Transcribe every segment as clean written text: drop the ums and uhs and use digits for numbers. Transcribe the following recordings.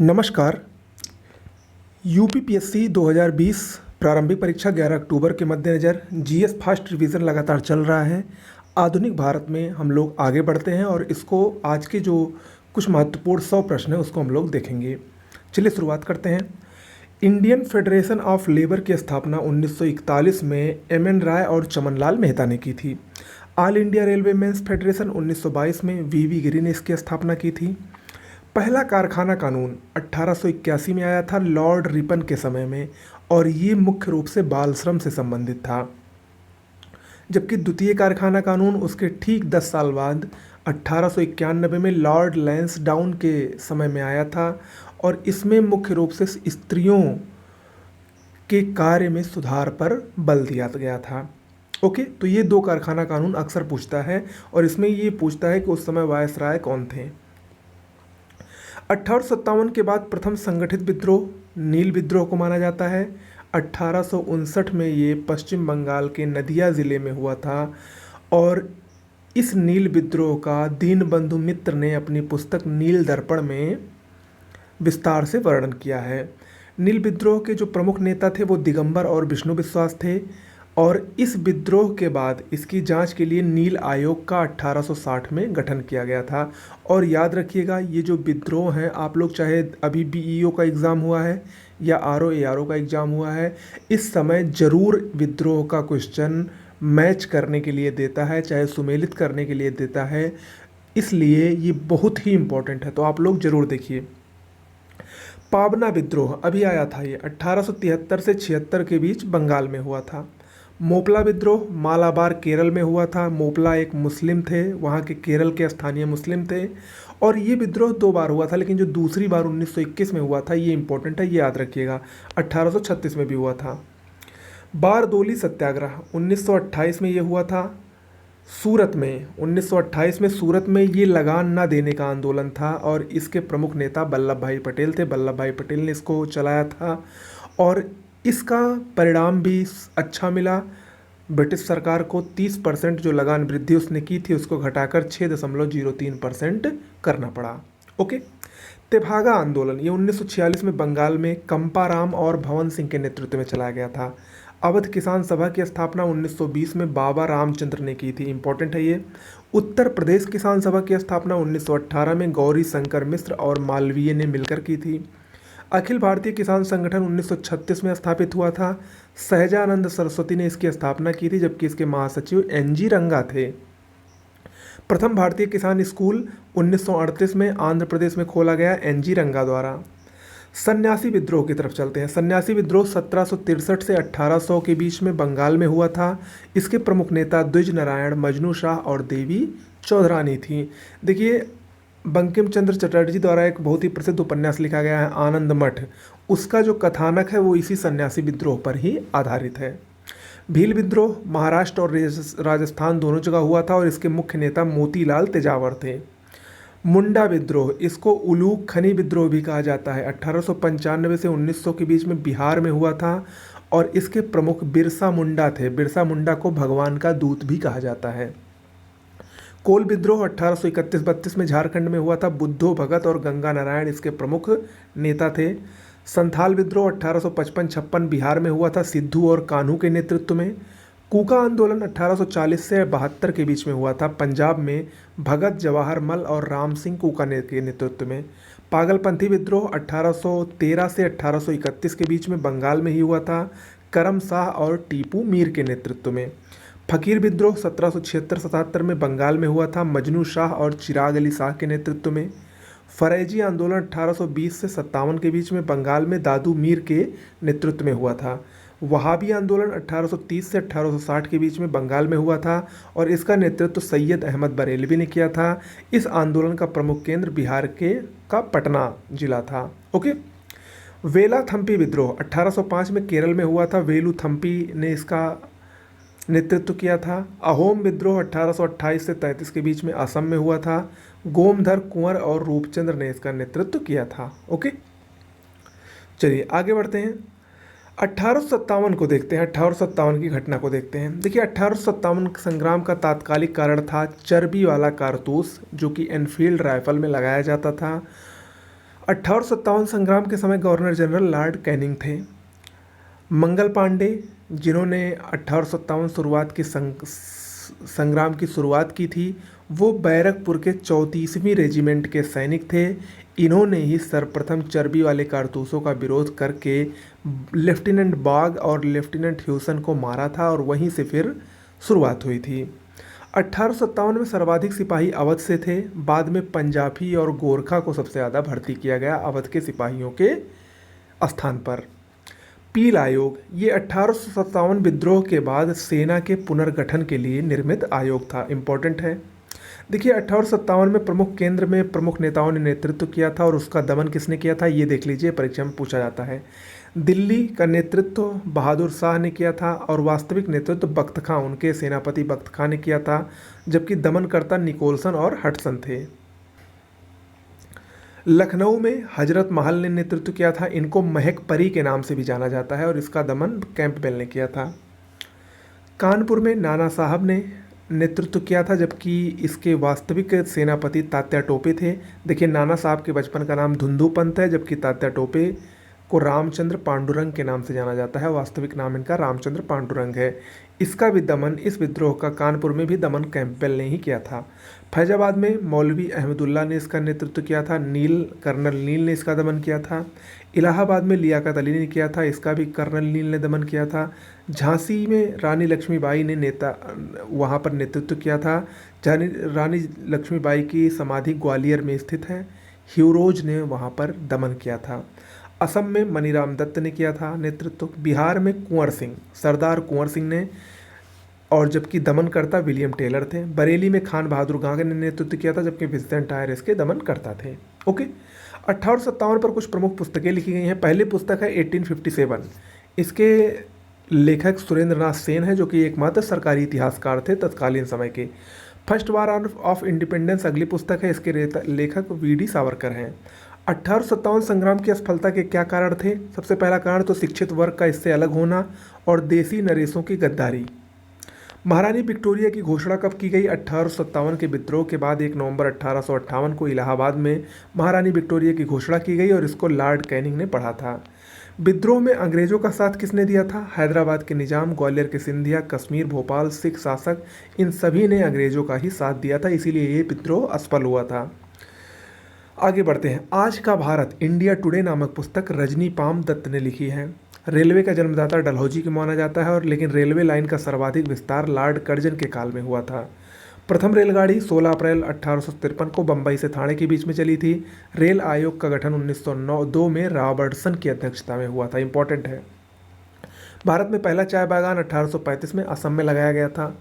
नमस्कार। यूपीपीएससी 2020 प्रारंभिक परीक्षा 11 अक्टूबर के मद्देनज़र जीएस फास्ट रिवीजन लगातार चल रहा है। आधुनिक भारत में हम लोग आगे बढ़ते हैं और इसको आज के जो कुछ महत्वपूर्ण 100 प्रश्न हैं उसको हम लोग देखेंगे। चलिए शुरुआत करते हैं। इंडियन फेडरेशन ऑफ लेबर की स्थापना 1941 में एम.एन. राय और चमनलाल मेहता ने की थी। All India railway men's federation 1922 में वी गिरी ने इसकी स्थापना की थी। पहला कारखाना कानून 1881 में आया था लॉर्ड रिपन के समय में और ये मुख्य रूप से बाल श्रम से संबंधित था, जबकि द्वितीय कारखाना कानून उसके ठीक 10 साल बाद 1891 में लॉर्ड लैंसडाउन के समय में आया था और इसमें मुख्य रूप से स्त्रियों के कार्य में सुधार पर बल दिया गया था। ओके, तो ये दो कारखाना कानून अक्सर पूछता है और इसमें ये पूछता है कि उस समय वायसराय कौन थे। 1857 के बाद प्रथम संगठित विद्रोह नील विद्रोह को माना जाता है। 1859 में ये पश्चिम बंगाल के नदिया ज़िले में हुआ था और इस नील विद्रोह का दीनबंधु मित्र ने अपनी पुस्तक नील दर्पण में विस्तार से वर्णन किया है। नील विद्रोह के जो प्रमुख नेता थे वो दिगंबर और विष्णु विश्वास थे और इस विद्रोह के बाद इसकी जांच के लिए नील आयोग का 1860 में गठन किया गया था। और याद रखिएगा, ये जो विद्रोह हैं, आप लोग चाहे अभी बीईओ का एग्ज़ाम हुआ है या आरओ का एग्ज़ाम हुआ है, इस समय ज़रूर विद्रोह का क्वेश्चन मैच करने के लिए देता है, चाहे सुमेलित करने के लिए देता है, इसलिए ये बहुत ही इम्पोर्टेंट है, तो आप लोग ज़रूर देखिए। पाबना विद्रोह अभी आया था, ये 1873 से 76 के बीच बंगाल में हुआ था। मोपला विद्रोह मालाबार केरल में हुआ था। मोपला एक मुस्लिम थे, वहाँ के केरल के स्थानीय मुस्लिम थे और ये विद्रोह 2 बार हुआ था, लेकिन जो दूसरी बार 1921 में हुआ था ये इंपॉर्टेंट है, ये याद रखिएगा। 1836 में भी हुआ था। बारदोली सत्याग्रह 1928 में ये हुआ था सूरत में। 1928 में सूरत में ये लगान ना देने का आंदोलन था और इसके प्रमुख नेता वल्लभ भाई पटेल थे। वल्लभ भाई पटेल ने इसको चलाया था और इसका परिणाम भी अच्छा मिला। ब्रिटिश सरकार को 30% जो लगान वृद्धि उसने की थी उसको घटाकर 6.03% करना पड़ा। ओके, तेभागा आंदोलन ये 1946 में बंगाल में कंपाराम और भवन सिंह के नेतृत्व में चलाया गया था। अवध किसान सभा की स्थापना 1920 में बाबा रामचंद्र ने की थी, इंपॉर्टेंट है ये। उत्तर प्रदेश किसान सभा की स्थापना 1918 में गौरी शंकर मिश्र और मालवीय ने मिलकर की थी। अखिल भारतीय किसान संगठन 1936 में स्थापित हुआ था। सहजानंद सरस्वती ने इसकी स्थापना की थी, जबकि इसके महासचिव एन.जी. रंगा थे। प्रथम भारतीय किसान स्कूल 1938 में आंध्र प्रदेश में खोला गया एन.जी. रंगा द्वारा। सन्यासी विद्रोह की तरफ चलते हैं। सन्यासी विद्रोह 1763 से 1800 के बीच में बंगाल में हुआ था। इसके प्रमुख नेता द्विज नारायण, मजनू शाह और देवी चौधरानी थी। देखिए, बंकिम चंद्र चटर्जी द्वारा एक बहुत ही प्रसिद्ध उपन्यास लिखा गया है आनंद मठ, उसका जो कथानक है वो इसी सन्यासी विद्रोह पर ही आधारित है। भील विद्रोह महाराष्ट्र और राजस्थान दोनों जगह हुआ था और इसके मुख्य नेता मोतीलाल तेजावर थे। मुंडा विद्रोह, इसको उलूक खनी विद्रोह भी कहा जाता है, 1895 से 1900 के बीच में बिहार में हुआ था और इसके प्रमुख बिरसा मुंडा थे। बिरसा मुंडा को भगवान का दूत भी कहा जाता है। कोल विद्रोह 1831-32 में झारखंड में हुआ था। बुद्धो भगत और गंगा नारायण इसके प्रमुख नेता थे। संथाल विद्रोह 1855-56 बिहार में हुआ था, सिद्धू और कान्हू के नेतृत्व में। कूका आंदोलन 1840 से 72 के बीच में हुआ था, पंजाब में भगत जवाहर मल और राम सिंह कूका के नेतृत्व में। पागलपंथी विद्रोह 1813 से 1831 के बीच में बंगाल में ही हुआ था, करम शाह और टीपू मीर के नेतृत्व में। फकीर विद्रोह 1776-77 में बंगाल में हुआ था, मजनू शाह और चिराग अली शाह के नेतृत्व में। फरेजी आंदोलन 1820 से 57 के बीच में बंगाल में दादू मीर के नेतृत्व में हुआ था। वहाबी आंदोलन 1830 से 1860 के बीच में बंगाल में हुआ था और इसका नेतृत्व सैयद अहमद बरेलवी ने किया था। इस आंदोलन का प्रमुख केंद्र बिहार का पटना जिला था। ओके, वेलाथम्पी विद्रोह 1805 में केरल में हुआ था, वेलुथम्पी ने इसका नेतृत्व किया था। अहोम विद्रोह 1828 से 33 के बीच में असम में हुआ था। गोमधर कुंवर और रूपचंद्र ने इसका नेतृत्व किया था। ओके, चलिए आगे बढ़ते हैं। 1857 को देखते हैं, 1857 की घटना को देखते हैं। देखिए, 1857 संग्राम का तात्कालिक कारण था चर्बी वाला कारतूस जो कि एनफील्ड राइफल में लगाया जाता था। 1857 संग्राम के समय गवर्नर जनरल लॉर्ड कैनिंग थे। मंगल पांडे, जिन्होंने 1857 शुरुआत की संग्राम की शुरुआत की थी, वो बैरकपुर के 34वीं रेजिमेंट के सैनिक थे। इन्होंने ही सर्वप्रथम चर्बी वाले कारतूसों का विरोध करके लेफ्टिनेंट बाग और लेफ्टिनेंट ह्यूसन को मारा था और वहीं से फिर शुरुआत हुई थी। 1857 में सर्वाधिक सिपाही अवध से थे। बाद में पंजाबी और गोरखा को सबसे ज़्यादा भर्ती किया गया अवध के सिपाहियों के स्थान पर। पील आयोग, ये 1857 विद्रोह के बाद सेना के पुनर्गठन के लिए निर्मित आयोग था। इम्पोर्टेंट है। देखिए 1857 में प्रमुख केंद्र में प्रमुख नेताओं ने नेतृत्व किया था और उसका दमन किसने किया था, ये देख लीजिए, परीक्षा में पूछा जाता है। दिल्ली का नेतृत्व बहादुर शाह ने किया था और वास्तविक नेतृत्व बख्त खां, उनके सेनापति बख्त खां ने किया था, जबकि दमनकर्ता निकोलसन और हडसन थे। लखनऊ में हजरत महल ने नेतृत्व किया था। इनको महक परी के नाम से भी जाना जाता है और इसका दमन कैंपबेल ने किया था। कानपुर में नाना साहब ने नेतृत्व किया था, जबकि इसके वास्तविक सेनापति तात्या टोपे थे। देखिए नाना साहब के बचपन का नाम धुंधु पंत है, जबकि तात्या टोपे को रामचंद्र पांडुरंग के नाम से जाना जाता है। वास्तविक नाम इनका रामचंद्र पांडुरंग है। इसका भी दमन, इस विद्रोह का कानपुर में भी दमन कैंपबेल ने ही किया था। फैजाबाद में मौलवी अहमदुल्ला ने इसका नेतृत्व किया था। कर्नल नील ने इसका दमन किया था। इलाहाबाद में लियाकत अली ने किया था, इसका भी कर्नल नील ने दमन किया था। झांसी में रानी लक्ष्मीबाई ने वहाँ पर नेतृत्व किया था। रानी लक्ष्मीबाई की समाधि ग्वालियर में स्थित है। ह्यूरोज ने वहाँ पर दमन किया था। असम में मनीराम दत्त ने किया था नेतृत्व। बिहार में कुंवर सिंह, सरदार कुंवर सिंह ने, और जबकि दमनकर्ता विलियम टेलर थे। बरेली में खान बहादुर गांगे ने नेतृत्व किया था, जबकि विंसेंट आयर इसके दमनकर्ता थे। ओके, 1857 पर कुछ प्रमुख पुस्तकें लिखी गई हैं। पहली पुस्तक है 1857। इसके लेखक सुरेंद्र नाथ सेन है, जो कि एकमात्र सरकारी इतिहासकार थे तत्कालीन समय के। फर्स्ट वार ऑफ इंडिपेंडेंस अगली पुस्तक है, इसके लेखक वी.डी. सावरकर हैं। 1857 संग्राम की असफलता के क्या कारण थे? सबसे पहला कारण तो शिक्षित वर्ग का इससे अलग होना और देसी नरेशों की गद्दारी। महारानी विक्टोरिया की घोषणा कब की गई? 1857 के विद्रोह के बाद 1 नवंबर 1858 को इलाहाबाद में महारानी विक्टोरिया की घोषणा की गई और इसको लॉर्ड कैनिंग ने पढ़ा था। विद्रोह में अंग्रेजों का साथ किसने दिया था? हैदराबाद के निजाम, ग्वालियर के सिंधिया, कश्मीर, भोपाल, सिख शासक, इन सभी ने अंग्रेजों का ही साथ दिया था, इसीलिए ये विद्रोह असफल हुआ था। आगे बढ़ते हैं। आज का भारत, इंडिया टुडे नामक पुस्तक रजनी पाम दत्त ने लिखी है। रेलवे का जन्मदाता डलहौजी को माना जाता है, और लेकिन रेलवे लाइन का सर्वाधिक विस्तार लॉर्ड कर्जन के काल में हुआ था। प्रथम रेलगाड़ी 16 अप्रैल 1853 को बम्बई से थाने के बीच में चली थी। रेल आयोग का गठन 1902 में रॉबर्टसन की अध्यक्षता में हुआ था। इंपॉर्टेंट है। भारत में पहला चाय बागान 1835 में असम में लगाया गया था।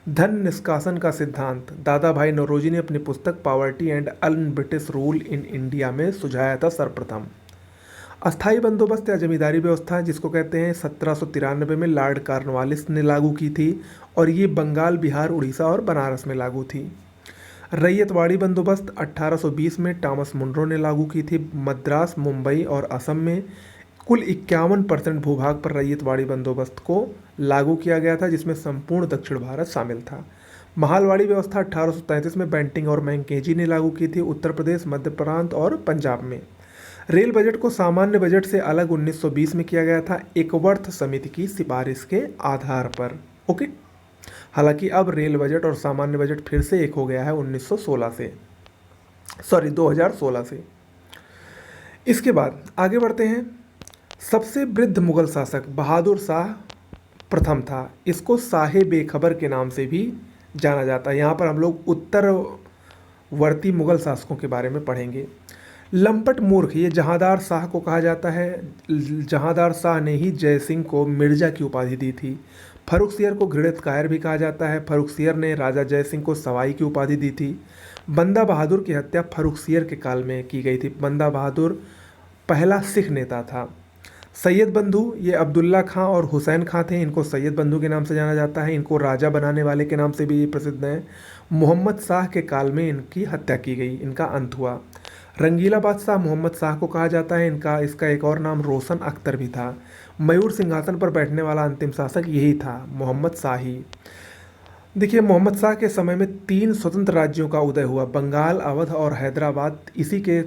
धन निष्कासन का सिद्धांत दादा भाई नौरोजी ने अपनी पुस्तक poverty and un British rule in India में सुझाया था सर्वप्रथम। अस्थाई बंदोबस्त या जमींदारी व्यवस्था, जिसको कहते हैं, 1793 में लॉर्ड कॉर्नवालिस ने लागू की थी और ये बंगाल, बिहार, उड़ीसा और बनारस में लागू थी। रैयतवाड़ी बंदोबस्त 1820 में टॉमस मुनरो ने लागू की थी। मद्रास, मुंबई और असम में कुल 51% भूभाग पर रैयतवाड़ी बंदोबस्त को लागू किया गया था, जिसमें संपूर्ण दक्षिण भारत शामिल था। महालवाड़ी व्यवस्था 1833 में बेंटिंग और मैंकेजी ने लागू की थी, उत्तर प्रदेश, मध्य प्रांत और पंजाब में। रेल बजट को सामान्य बजट से अलग 1920 में किया गया था, एकवर्थ समिति की सिफारिश के आधार पर। ओके, हालांकि अब रेल बजट और सामान्य बजट फिर से एक हो गया है 2016 से। इसके बाद आगे बढ़ते हैं। सबसे वृद्ध मुगल शासक बहादुर शाह प्रथम था। इसको शाहे बेखबर के नाम से भी जाना जाता है। यहाँ पर हम लोग उत्तरवर्ती मुगल शासकों के बारे में पढ़ेंगे। लंपट मूर्ख, ये जहांदार शाह को कहा जाता है। जहांदार शाह ने ही जय सिंह को मिर्जा की उपाधि दी थी। फर्रुखसियर को घृणित कायर भी कहा जाता है। फर्रुखसियर ने राजा जय सिंह को सवाई की उपाधि दी थी। बंदा बहादुर की हत्या फर्रुखसियर के काल में की गई थी। बंदा बहादुर पहला सिख नेता था। सैयद बंधु, ये अब्दुल्ला खां और हुसैन खां थे। इनको सैयद बंधु के नाम से जाना जाता है। इनको राजा बनाने वाले के नाम से भी प्रसिद्ध हैं। मोहम्मद शाह के काल में इनकी हत्या की गई, इनका अंत हुआ। रंगीला बादशाह मोहम्मद शाह को कहा जाता है। इसका एक और नाम रोशन अख्तर भी था। मयूर सिंहासन पर बैठने वाला अंतिम शासक यही था, मोहम्मद शाही। देखिए, मोहम्मद शाह के समय में तीन स्वतंत्र राज्यों का उदय हुआ। बंगाल, अवध और हैदराबाद इसी के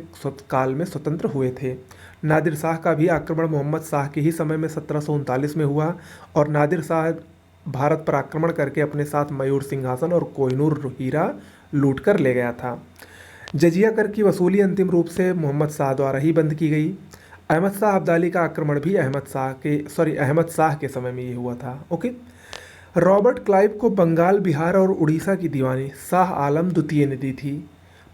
काल में स्वतंत्र हुए थे। नादिर शाह का भी आक्रमण मोहम्मद शाह के ही समय में 1739 में हुआ और नादिर शाह भारत पर आक्रमण करके अपने साथ मयूर सिंहासन और कोहिनूर हीरा लूट कर ले गया था। जजिया कर की वसूली अंतिम रूप से मोहम्मद शाह द्वारा ही बंद की गई। अहमद शाह अब्दाली का आक्रमण भी अहमद शाह के समय में ये हुआ था। ओके। रॉबर्ट क्लाइव को बंगाल, बिहार और उड़ीसा की दीवानी शाह आलम द्वितीय ने दी थी।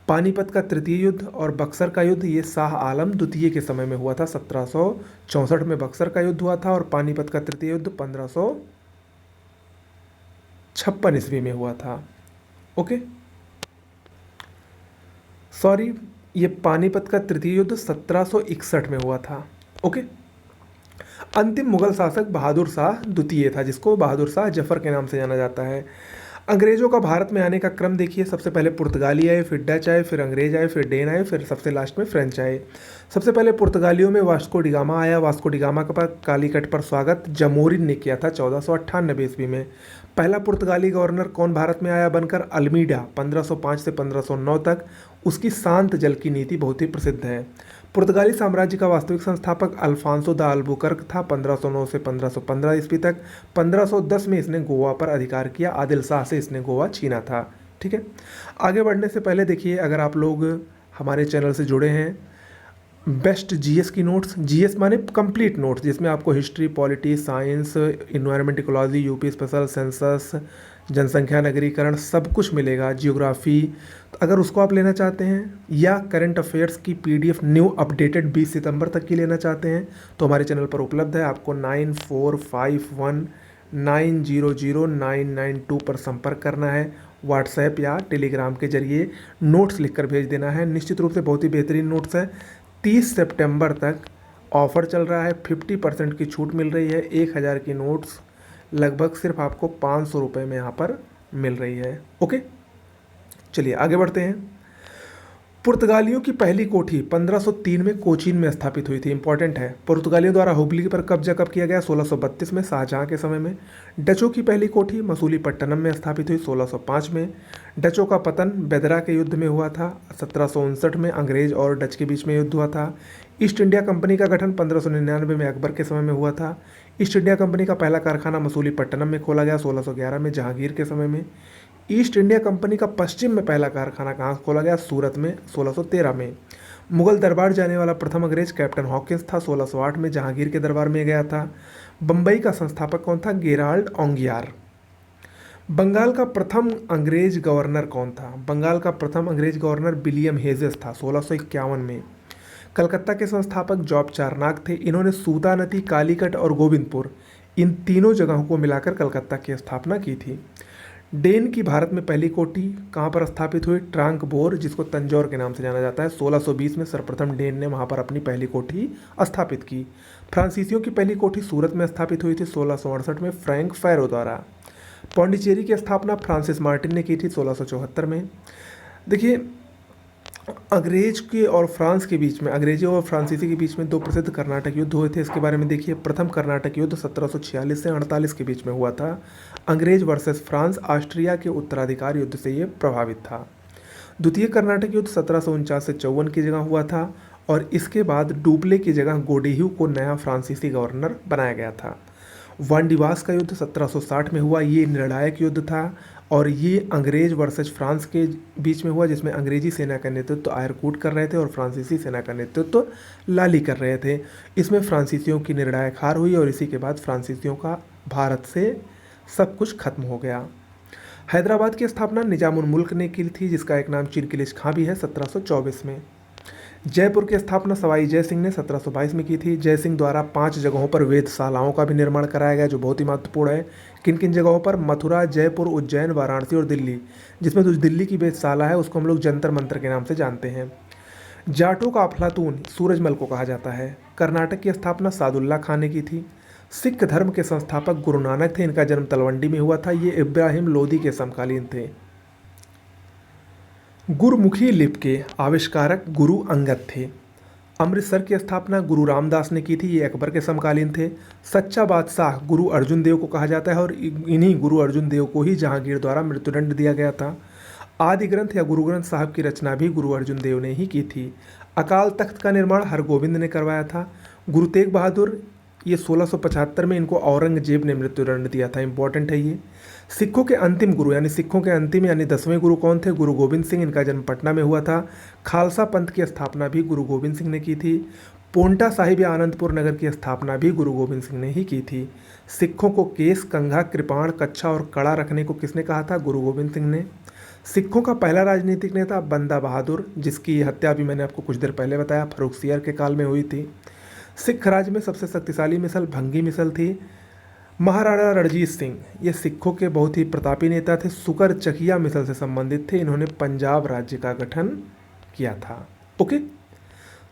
पानीपत का तृतीय युद्ध और बक्सर का युद्ध ये शाह आलम द्वितीय के समय में हुआ था। 1764 में बक्सर का युद्ध हुआ था और पानीपत का तृतीय युद्ध 1556 ईस्वी में हुआ था। ओके, सॉरी, ये पानीपत का तृतीय युद्ध 1761 में हुआ था। ओके। अंतिम मुगल शासक बहादुर शाह द्वितीय था, जिसको बहादुर शाह जफर के नाम से जाना जाता है। अंग्रेजों का भारत में आने का क्रम देखिए। सबसे पहले पुर्तगाली आए, फिर डच आए, फिर अंग्रेज आए, फिर डेन आए, फिर सबसे लास्ट में फ्रेंच आए। सबसे पहले पुर्तगालियों में वास्को डिगामा आया। वास्को डिगामा का कालीकट पर स्वागत जमोरिन ने किया था 1498 ईस्वी में। पहला पुर्तगाली गवर्नर कौन भारत में आया बनकर? अल्मीडा, 1505 से 1509 तक। उसकी शांत जल की नीति बहुत ही प्रसिद्ध है। पुर्तगाली साम्राज्य का वास्तविक संस्थापक अल्फांसो द अल्बुकर्क था, 1509 से 1515 ईस्वी तक। 1510 में इसने गोवा पर अधिकार किया। आदिल शाह से इसने गोवा छीना था। ठीक है। आगे बढ़ने से पहले देखिए, अगर आप लोग हमारे चैनल से जुड़े हैं, बेस्ट जीएस की नोट्स, जीएस माने कंप्लीट नोट्स, जिसमें आपको history, polity, science, environment, ecology, UP special, census, जनसंख्या नगरीकरण, सब कुछ मिलेगा। जियोग्राफी, तो अगर उसको आप लेना चाहते हैं या करंट अफेयर्स की पीडीएफ न्यू अपडेटेड 20 सितंबर तक की लेना चाहते हैं तो हमारे चैनल पर उपलब्ध है। आपको 9451900992 पर संपर्क करना है। व्हाट्सएप या टेलीग्राम के जरिए नोट्स लिखकर भेज देना है। निश्चित रूप से बहुत ही बेहतरीन नोट्स है। 30 सितंबर तक ऑफ़र चल रहा है, 50% की छूट मिल रही है। 1000 की नोट्स लगभग सिर्फ आपको 500 रुपये में यहाँ पर मिल रही है। ओके, चलिए आगे बढ़ते हैं। पुर्तगालियों की पहली कोठी 1503 में कोचीन में स्थापित हुई थी। इंपॉर्टेंट है। पुर्तगालियों द्वारा हुबली पर कब्जा कब किया गया? 1632 में, शाहजहां के समय में। डचों की पहली कोठी मसूलीपट्टनम में स्थापित हुई 1605 में। डचों का पतन बेदरा के युद्ध में हुआ था। 1759 में अंग्रेज और डच के बीच में युद्ध हुआ था। ईस्ट इंडिया कंपनी का गठन 1599 में अकबर के समय में हुआ था। ईस्ट इंडिया कंपनी का पहला कारखाना मसूलीपट्टनम में खोला गया 1611 में, जहांगीर के समय में। ईस्ट इंडिया कंपनी का पश्चिम में पहला कारखाना कहाँ खोला गया? सूरत में, 1613 में। मुगल दरबार जाने वाला प्रथम अंग्रेज कैप्टन हॉकिंस था, 1608 में जहांगीर के दरबार में गया था। बम्बई का संस्थापक कौन था? गेराल्ड ओंगियार। बंगाल का प्रथम अंग्रेज गवर्नर कौन था? बंगाल का प्रथम अंग्रेज गवर्नर विलियम हेजेस था, 1651 में। कलकत्ता के संस्थापक जॉब चारनाक थे। इन्होंने सूतानदी, कालीकट और गोविंदपुर, इन तीनों जगहों को मिलाकर कलकत्ता की स्थापना की थी। डेन की भारत में पहली कोठी कहाँ पर स्थापित हुई? ट्रांकबोर, जिसको तंजौर के नाम से जाना जाता है। 1620 में सर्वप्रथम डेन ने वहाँ पर अपनी पहली कोठी स्थापित की। फ्रांसीसियों की पहली कोठी सूरत में स्थापित हुई थी 1668 में फ्रैंक फैरो द्वारा। पौंडीचेरी की स्थापना फ्रांसिस मार्टिन ने की थी 1674 में। देखिए, अंग्रेज के और फ्रांस के बीच में, अंग्रेजी और फ्रांसीसी के बीच में दो प्रसिद्ध कर्नाटक युद्ध हुए थे। इसके बारे में देखिए। प्रथम कर्नाटक युद्ध 1746 से 48 के बीच में हुआ था। अंग्रेज वर्सेस फ्रांस, ऑस्ट्रिया के उत्तराधिकार युद्ध से ये प्रभावित था। द्वितीय कर्नाटक युद्ध 1749 से 54 की जगह हुआ था और इसके बाद डुप्ले की जगह गोडेह्यू को नया फ्रांसीसी गवर्नर बनाया गया था। वांडीवास का युद्ध 1760 में हुआ। ये निर्णायक युद्ध था और ये अंग्रेज वर्सेस फ्रांस के बीच में हुआ, जिसमें अंग्रेजी सेना का नेतृत्व आयरकूट कर रहे थे और फ्रांसीसी सेना का नेतृत्व लाली कर रहे थे। इसमें फ्रांसीसियों की निर्णायक हार हुई और इसी के बाद फ्रांसीसियों का भारत से सब कुछ खत्म हो गया। हैदराबाद की स्थापना निजामुल मुल्क ने की थी, जिसका एक नाम चिरकिलिश खां भी है, 1724 में। जयपुर की स्थापना सवाई जय सिंह ने 1722 में की थी। जय सिंह द्वारा 5 जगहों पर वेधशालाओं का भी निर्माण कराया गया, जो बहुत ही महत्वपूर्ण है। किन किन जगहों पर? मथुरा, जयपुर, उज्जैन, वाराणसी और दिल्ली। जिसमें जो दिल्ली की वेधशाला है उसको हम लोग जंतर मंतर के नाम से जानते हैं। जाटों का अफलातून सूरजमल को कहा जाता है। कर्नाटक की स्थापना सादुल्ला खान ने की थी। सिख धर्म के संस्थापक गुरु नानक थे। इनका जन्म तलवंडी में हुआ था। ये इब्राहिम लोदी के समकालीन थे। गुरुमुखी लिपि के आविष्कारक गुरु अंगद थे। अमृतसर की स्थापना गुरु रामदास ने की थी, ये अकबर के समकालीन थे। सच्चा बादशाह गुरु अर्जुन देव को कहा जाता है और इन्हीं गुरु अर्जुन देव को ही जहांगीर द्वारा मृत्युदंड दिया गया था। आदि ग्रंथ या गुरु ग्रंथ साहब की रचना भी गुरु अर्जुन देव ने ही की थी। अकाल तख्त का निर्माण हरगोविंद ने करवाया था। गुरु तेग बहादुर, ये 1675 में इनको औरंगजेब ने मृत्युदंड दिया था, इंपॉर्टेंट है ये। सिखों के अंतिम गुरु यानी सिखों के अंतिम यानी 10वें गुरु कौन थे? गुरु गोबिंद सिंह, इनका जन्म पटना में हुआ था। खालसा पंथ की स्थापना भी गुरु गोबिंद सिंह ने की थी। पोंटा साहिब या आनंदपुर नगर की स्थापना भी गुरु गोबिंद सिंह ने ही की थी। सिखों को केस, कंघा, कृपाण, कच्छा और कड़ा रखने को किसने कहा था? गुरु गोबिंद सिंह ने। सिखों का पहला राजनीतिक नेता बंदा बहादुर, जिसकी हत्या भी मैंने आपको कुछ देर पहले बताया, फर्रुखसियर के काल में हुई थी। सिख राज में सबसे शक्तिशाली मिसल भंगी मिसल थी। महाराणा रणजीत सिंह, ये सिखों के बहुत ही प्रतापी नेता थे, सुकर चकिया मिसल से संबंधित थे, इन्होंने पंजाब राज्य का गठन किया था। ओके,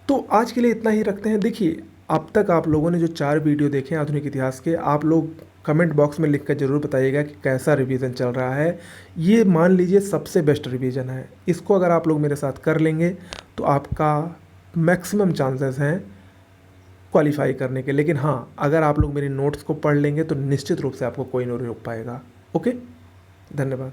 तो आज के लिए इतना ही रखते हैं। देखिए, अब तक आप लोगों ने जो 4 वीडियो देखे आधुनिक इतिहास के, आप लोग कमेंट बॉक्स में लिख कर ज़रूर बताइएगा कि कैसा रिवीजन चल रहा है। ये मान लीजिए सबसे बेस्ट रिवीजन है, इसको अगर आप लोग मेरे साथ कर लेंगे तो आपका मैक्सिमम चांसेस हैं क्वालिफाई करने के। लेकिन हाँ, अगर आप लोग मेरी नोट्स को पढ़ लेंगे तो निश्चित रूप से आपको कोई नहीं रोक पाएगा। ओके, धन्यवाद।